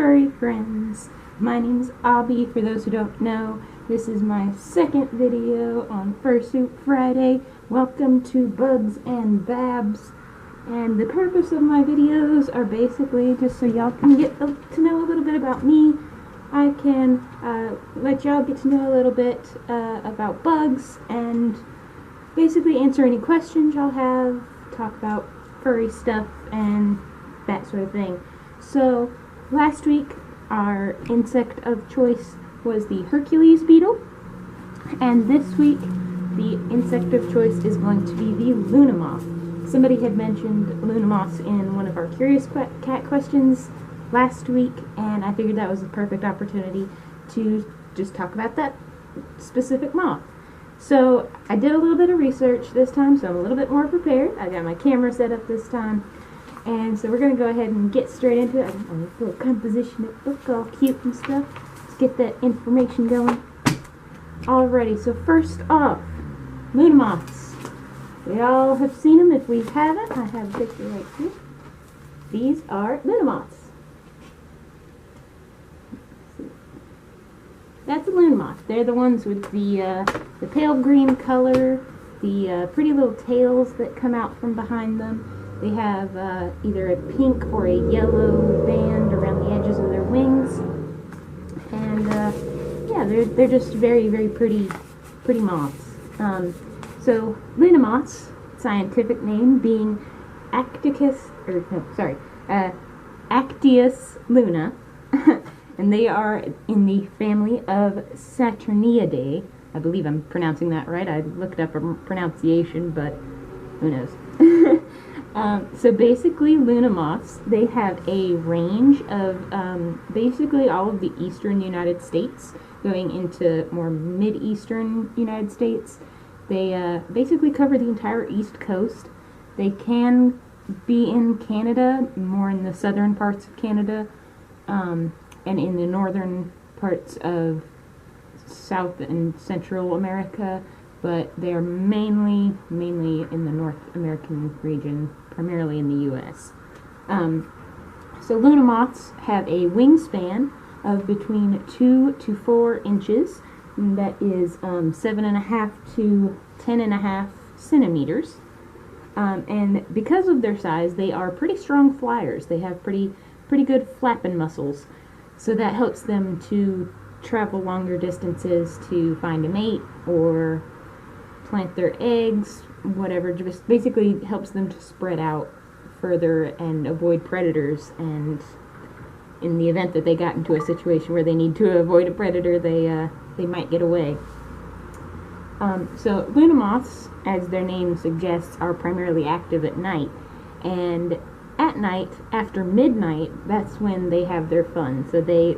furry friends. My name's Abby. For those who don't know, this is my second video on Fursuit Friday. Welcome to Bugs and Babs. And the purpose of my videos are basically just so y'all can get to know a little bit about me. I can let y'all get to know a little bit about bugs and basically answer any questions y'all have, talk about furry stuff and that sort of thing. So last week our insect of choice was the Hercules beetle, and this week the insect of choice is going to be the Luna moth. Somebody had mentioned Luna moths in one of our Curious Cat questions last week, and I figured that was the perfect opportunity to just talk about that specific moth. So I did a little bit of research this time, so I'm a little bit more prepared. I got my camera set up this time, and so we're going to go ahead and get straight into it. I got my little composition book all cute and stuff. Let's get that information going. Alrighty, so first off, Luna moths. We all have seen them. If we haven't, I have a picture right here. These are Luna moths. That's a Luna moth. They're the ones with the pale green color, the pretty little tails that come out from behind them. They have either a pink or a yellow band around the edges of their wings, and yeah, they're just very, very pretty moths. So Luna moths, scientific name being Actius luna, and they are in the family of Saturniidae. I believe I'm pronouncing that right. I looked up a pronunciation, but who knows. So basically, Luna moths, they have a range of basically all of the eastern United States going into more mid-eastern United States. They basically cover the entire East Coast. They can be in Canada, more in the southern parts of Canada, and in the northern parts of South and Central America, but they are mainly in the North American region, primarily in the U.S. So Luna moths have a wingspan of between 2 to 4 inches, and that is 7.5 to 10.5 centimeters. And because of their size, they are pretty strong flyers. They have pretty good flapping muscles, so that helps them to travel longer distances to find a mate or plant their eggs, whatever. Just basically helps them to spread out further and avoid predators, and in the event that they got into a situation where they need to avoid a predator, they might get away. So Luna moths, as their name suggests, are primarily active at night, and at night, after midnight, that's when they have their fun. So they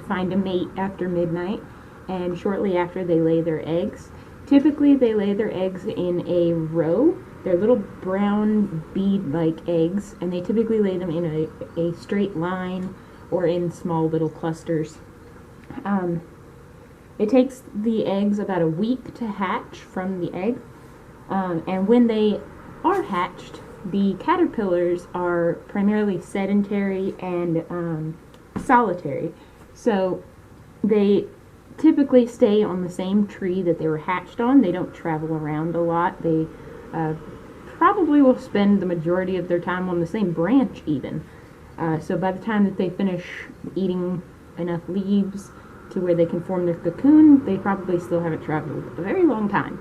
find a mate after midnight, and shortly after they lay their eggs. Typically they lay their eggs in a row. They're little brown bead-like eggs, and they typically lay them in a straight line or in small little clusters. It takes the eggs about a week to hatch from the egg, and when they are hatched, the caterpillars are primarily sedentary and solitary. So they typically stay on the same tree that they were hatched on. They don't travel around a lot. They probably will spend the majority of their time on the same branch even. So by the time that they finish eating enough leaves to where they can form their cocoon, they probably still haven't traveled a very long time,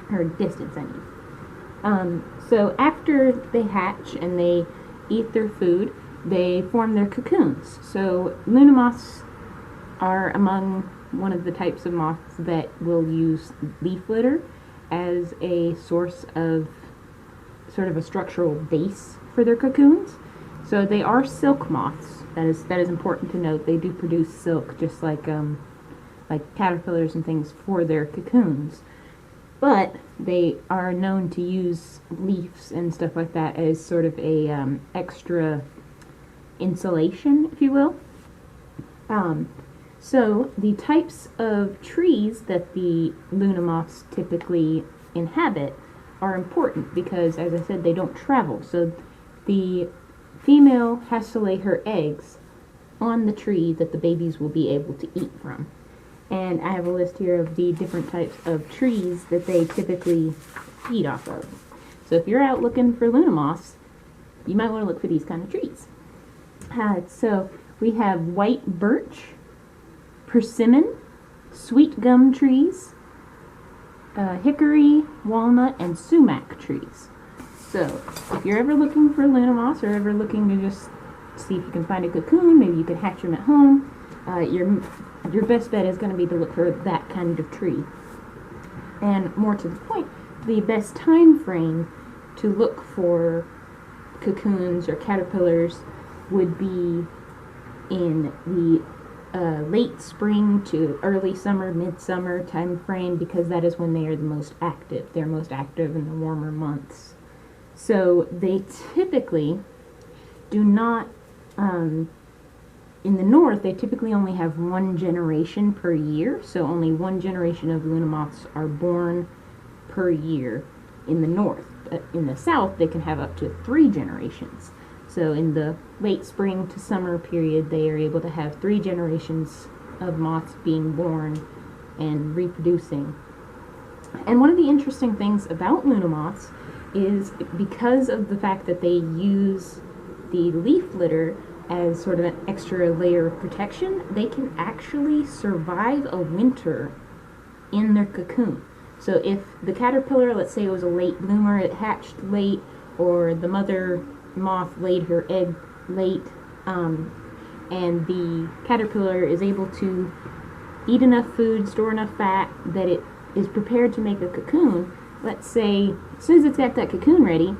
or distance I mean. So after they hatch and they eat their food, they form their cocoons. So Luna moths are among one of the types of moths that will use leaf litter as a source of sort of a structural base for their cocoons. So they are silk moths. That is important to note. They do produce silk just like caterpillars and things for their cocoons. But they are known to use leaves and stuff like that as sort of a extra insulation, if you will. So the types of trees that the Luna moths typically inhabit are important because, as I said, they don't travel. So the female has to lay her eggs on the tree that the babies will be able to eat from. And I have a list here of the different types of trees that they typically feed off of. So if you're out looking for Luna moths, you might want to look for these kind of trees. So we have white birch, persimmon, sweet gum trees, hickory, walnut, and sumac trees. So if you're ever looking for Luna moths or ever looking to just see if you can find a cocoon, maybe you can hatch them at home, your best bet is going to be to look for that kind of tree. And more to the point, the best time frame to look for cocoons or caterpillars would be in the late spring to early summer, midsummer time frame, because that is when they are the most active. They're most active in the warmer months. So they typically do not, in the north, they typically only have one generation per year, so only one generation of Luna moths are born per year in the north. In the south, they can have up to 3 generations. So in the late spring to summer period, they are able to have 3 generations of moths being born and reproducing. And one of the interesting things about Luna moths is because of the fact that they use the leaf litter as sort of an extra layer of protection, they can actually survive a winter in their cocoon. So if the caterpillar, let's say it was a late bloomer, it hatched late, or the mother moth laid her egg late, and the caterpillar is able to eat enough food, store enough fat, that it is prepared to make a cocoon, let's say as soon as it's got that cocoon ready,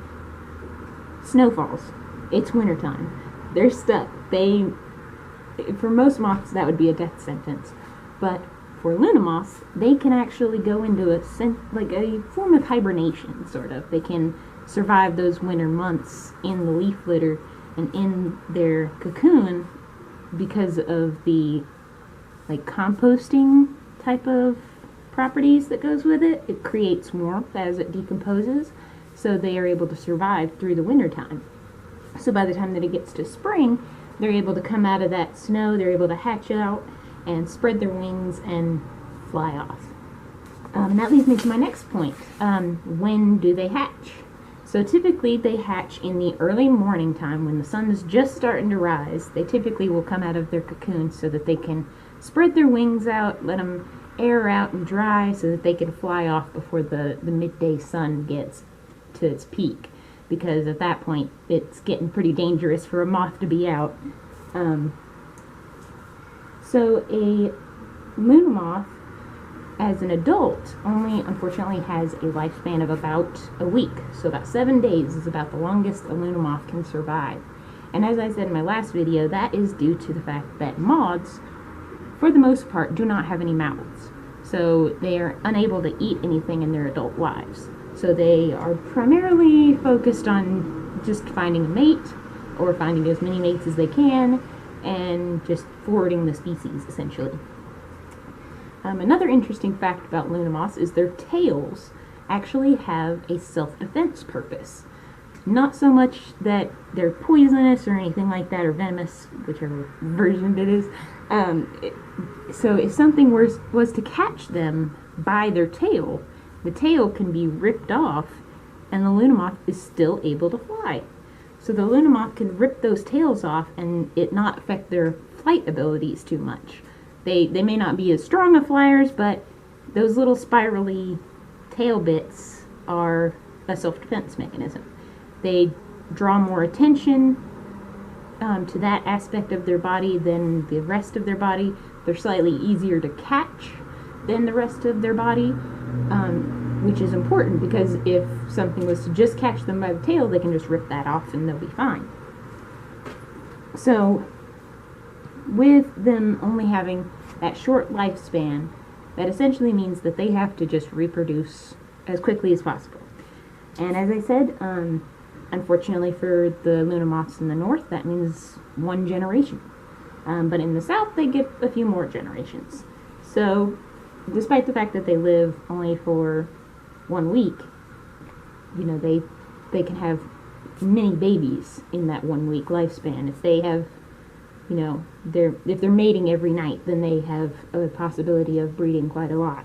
snow falls. It's wintertime. They're stuck. For most moths, that would be a death sentence. But for Luna moths, they can actually go into a form of hibernation, sort of. They can survive those winter months in the leaf litter and in their cocoon because of the composting type of properties that goes with it. It creates warmth as it decomposes, so they are able to survive through the winter time. So by the time that it gets to spring, they're able to come out of that snow, they're able to hatch out and spread their wings and fly off. And that leads me to my next point. When do they hatch? So typically they hatch in the early morning time when the sun is just starting to rise. They typically will come out of their cocoon so that they can spread their wings out, let them air out and dry so that they can fly off before the midday sun gets to its peak. Because at that point, it's getting pretty dangerous for a moth to be out. So a Luna moth, as an adult, only unfortunately has a lifespan of about a week. So about 7 days is about the longest a Luna moth can survive. And as I said in my last video, that is due to the fact that moths, for the most part, do not have any mouths. So they are unable to eat anything in their adult lives. So they are primarily focused on just finding a mate, or finding as many mates as they can, and just forwarding the species, essentially. Another interesting fact about Luna moths is their tails actually have a self-defense purpose. Not so much that they're poisonous or anything like that, or venomous, whichever version it is. So if something was to catch them by their tail, the tail can be ripped off and the Luna moth is still able to fly. So the Luna moth can rip those tails off and it not affect their flight abilities too much. They may not be as strong of flyers, but those little spirally tail bits are a self-defense mechanism. They draw more attention to that aspect of their body than the rest of their body. They're slightly easier to catch than the rest of their body, which is important because if something was to just catch them by the tail, they can just rip that off and they'll be fine. So with them only having that short lifespan, that essentially means that they have to just reproduce as quickly as possible. And as I said, unfortunately for the Luna moths in the north, that means one generation. But in the south, they get a few more generations. So despite the fact that they live only for 1 week, they can have many babies in that 1 week lifespan. If they have if they're mating every night, then they have a possibility of breeding quite a lot.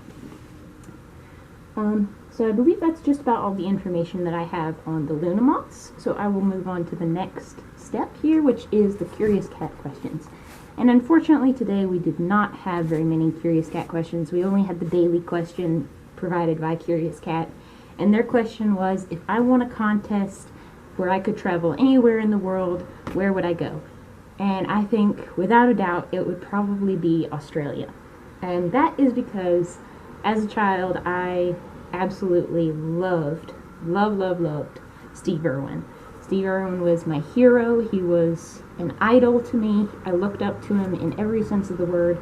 So I believe that's just about all the information that I have on the Luna moths. So I will move on to the next step here, which is the Curious Cat questions. And unfortunately today we did not have very many Curious Cat questions. We only had the daily question provided by Curious Cat. And their question was, if I won a contest where I could travel anywhere in the world, where would I go? And I think, without a doubt, it would probably be Australia. And that is because, as a child, I absolutely loved Steve Irwin. Steve Irwin was my hero. He was an idol to me. I looked up to him in every sense of the word.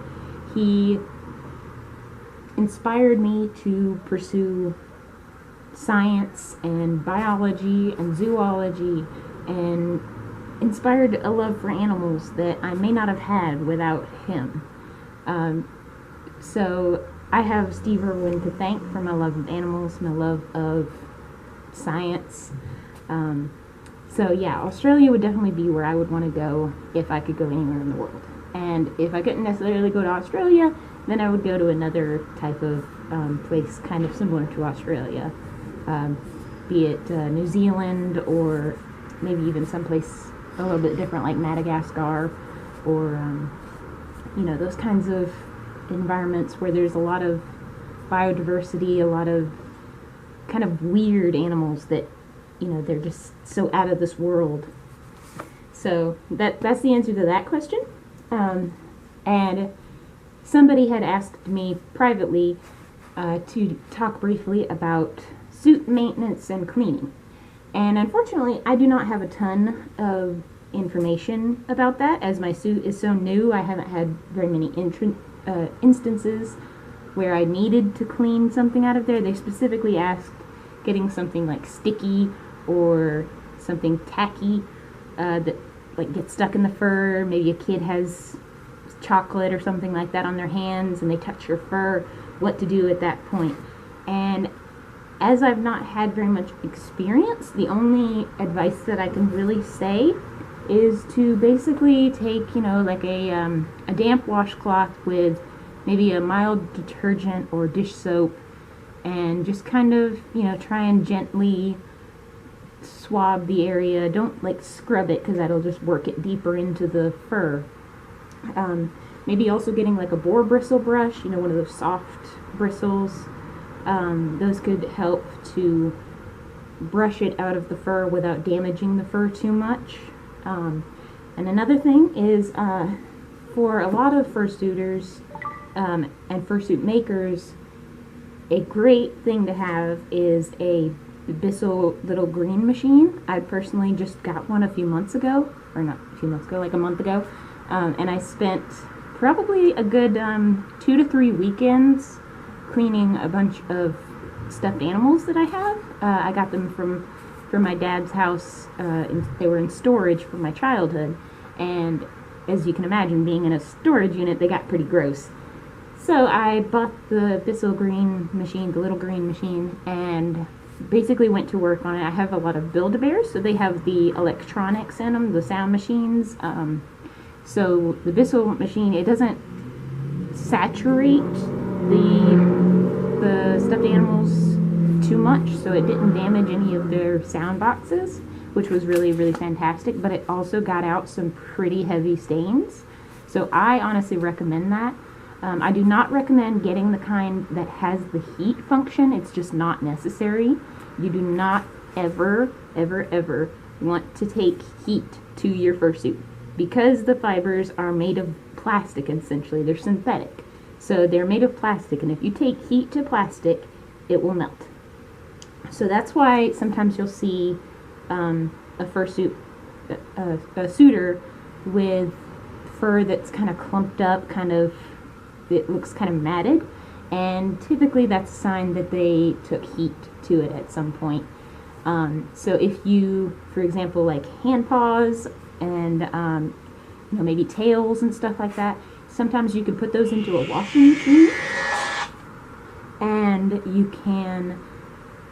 He inspired me to pursue science and biology and zoology, and inspired a love for animals that I may not have had without him. So I have Steve Irwin to thank for my love of animals, my love of science. So yeah, Australia would definitely be where I would want to go if I could go anywhere in the world. And if I couldn't necessarily go to Australia, then I would go to another type of place kind of similar to Australia. Be it New Zealand, or maybe even someplace a little bit different like Madagascar, or those kinds of environments where there's a lot of biodiversity, a lot of kind of weird animals that they're just so out of this world. So that's the answer to that question. And somebody had asked me privately to talk briefly about suit maintenance and cleaning. And unfortunately, I do not have a ton of information about that, as my suit is so new. I haven't had very many instances where I needed to clean something out of there. They specifically asked getting something like sticky or something tacky that like gets stuck in the fur. Maybe a kid has chocolate or something like that on their hands and they touch your fur, what to do at that point. And as I've not had very much experience, the only advice that I can really say is to basically take, like a damp washcloth with maybe a mild detergent or dish soap, and just kind of, try and gently swab the area. Don't like scrub it, because that'll just work it deeper into the fur. Maybe also getting like a boar bristle brush, one of those soft bristles. Those could help to brush it out of the fur without damaging the fur too much. And another thing is, for a lot of fursuiters and fursuit makers, a great thing to have is a Bissell little green machine. I personally just got one a few months ago, or not a few months ago, like a month ago, and I spent probably a good 2 to 3 weekends cleaning a bunch of stuffed animals that I have. I got them from my dad's house. They were in storage from my childhood, and as you can imagine, being in a storage unit, they got pretty gross. So I bought the Bissell green machine, the little green machine, and basically went to work on it. I have a lot of Build-A-Bears, so they have the electronics in them, the sound machines. So the Bissell machine, it doesn't saturate the stuffed animals too much, so it didn't damage any of their sound boxes, which was really, really fantastic, but it also got out some pretty heavy stains. So I honestly recommend that. I do not recommend getting the kind that has the heat function. It's just not necessary. You do not ever, ever, ever want to take heat to your fursuit, because the fibers are made of plastic, essentially. They're synthetic. So they're made of plastic, and if you take heat to plastic, it will melt. So that's why sometimes you'll see a fursuit, a suitor with fur that's kind of clumped up, it looks kind of matted, and typically that's a sign that they took heat to it at some point. So if you, for example, like hand paws and maybe tails and stuff like that, sometimes you can put those into a washing machine and you can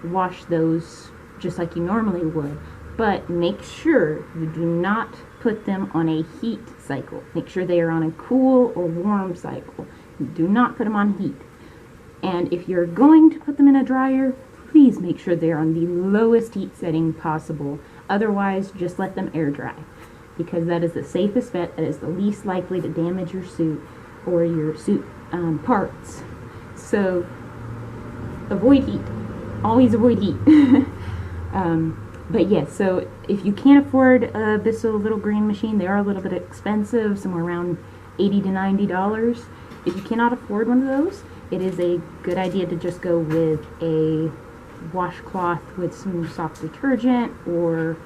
wash those just like you normally would. but make sure you do not put them on a heat cycle. Make sure they are on a cool or warm cycle. Do not put them on heat. And if you're going to put them in a dryer, please make sure they're on the lowest heat setting possible. Otherwise, just let them air dry, because that is the safest bet. That is the least likely to damage your suit or your suit parts. So avoid heat. Always avoid heat. But yes, so if you can't afford a Bissell little green machine, they are a little bit expensive, somewhere around $80 to $90. If you cannot afford one of those, it is a good idea to just go with a washcloth with some soft detergent or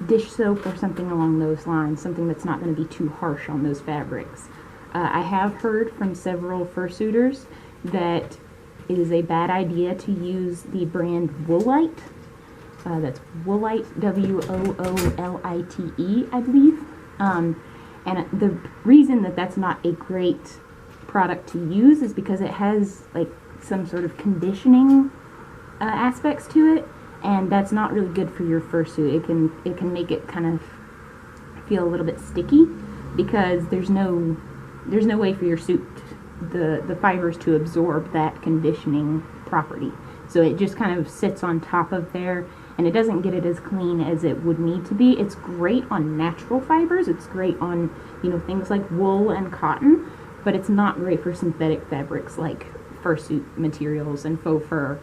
dish soap or something along those lines, something that's not going to be too harsh on those fabrics. I have heard from several fursuiters that it is a bad idea to use the brand Woolite. That's Woolite, Woolite, I believe. And the reason that that's not a great product to use is because it has like some sort of conditioning aspects to it, and that's not really good for your fursuit. It can make it kind of feel a little bit sticky, because there's no way for your suit, the fibers, to absorb that conditioning property. So it just kind of sits on top of there, and it doesn't get it as clean as it would need to be. It's great on natural fibers. It's great on, you know, things like wool and cotton, but it's not great for synthetic fabrics like fursuit materials and faux fur.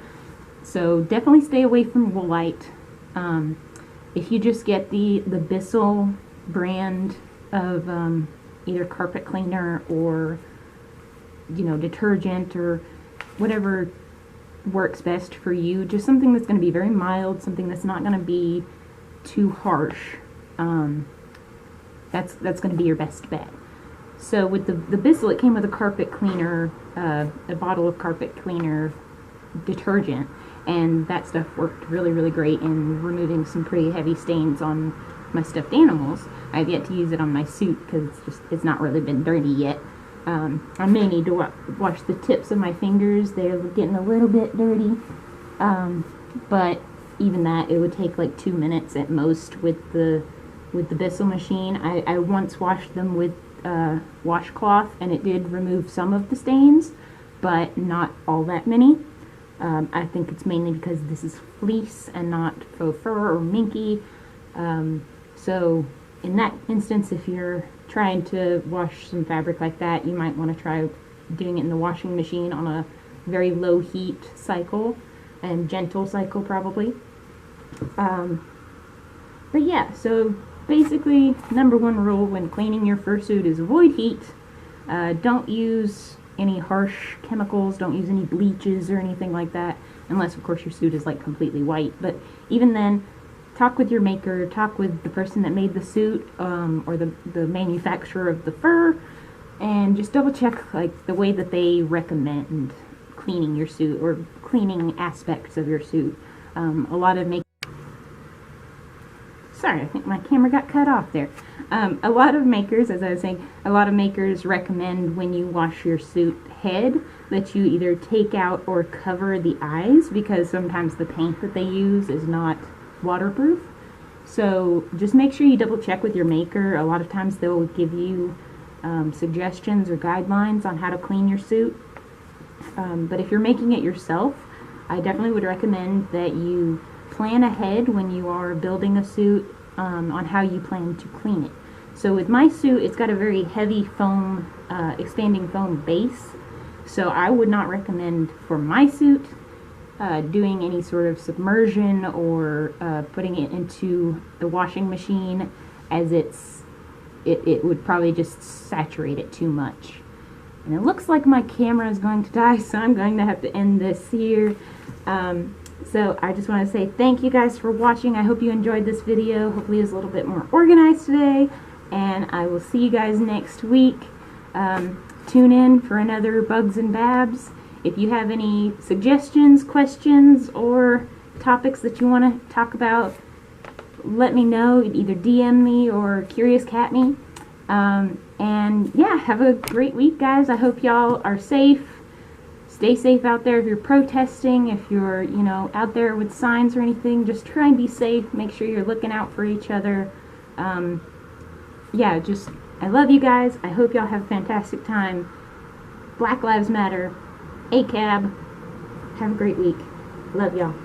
So definitely stay away from Woolite. If you just get the Bissell brand of either carpet cleaner or, you know, detergent or whatever works best for you, just something that's going to be very mild, something that's not going to be too harsh, that's going to be your best bet. So with the Bissell, it came with a carpet cleaner, a bottle of carpet cleaner detergent, and that stuff worked really, really great in removing some pretty heavy stains on my stuffed animals. I've yet to use it on my suit because it's not really been dirty yet. I may need to wash the tips of my fingers. They're getting a little bit dirty, but even that, it would take like 2 minutes at most with the Bissell machine. I once washed them with washcloth, and it did remove some of the stains, but not all that many. I think it's mainly because this is fleece and not faux fur or minky. So in that instance, if you're trying to wash some fabric like that, you might want to try doing it in the washing machine on a very low heat cycle and gentle cycle probably. But yeah, so basically number one rule when cleaning your fursuit is avoid heat. Don't use any harsh chemicals, don't use any bleaches or anything like that, unless of course your suit is like completely white. But even then, talk with your maker, talk with the person that made the suit, or the manufacturer of the fur, and just double check like the way that they recommend cleaning your suit or cleaning aspects of your suit. A lot of Sorry, I think my camera got cut off there. A lot of makers, as I was saying, a lot of makers recommend when you wash your suit head that you either take out or cover the eyes, because sometimes the paint that they use is not waterproof. So just make sure you double check with your maker. A lot of times they'll give you suggestions or guidelines on how to clean your suit. But if you're making it yourself, I definitely would recommend that you plan ahead when you are building a suit on how you plan to clean it. So with my suit, it's got a very heavy foam, expanding foam base. So I would not recommend for my suit doing any sort of submersion or putting it into the washing machine, as it would probably just saturate it too much. And it looks like my camera is going to die, so I'm going to have to end this here. So I just want to say thank you guys for watching. I hope you enjoyed this video. Hopefully it was a little bit more organized today, and I will see you guys next week. Tune in for another Bugs and Babs. If you have any suggestions, questions, or topics that you want to talk about, let me know. Either DM me or Curious Cat me. And yeah, have a great week, guys. I hope y'all are safe, stay safe out there. If you're protesting, if you're, you know, out there with signs or anything, just try and be safe. Make sure you're looking out for each other. Yeah, just, I love you guys. I hope y'all have a fantastic time. Black Lives Matter. ACAB. Have a great week. Love y'all.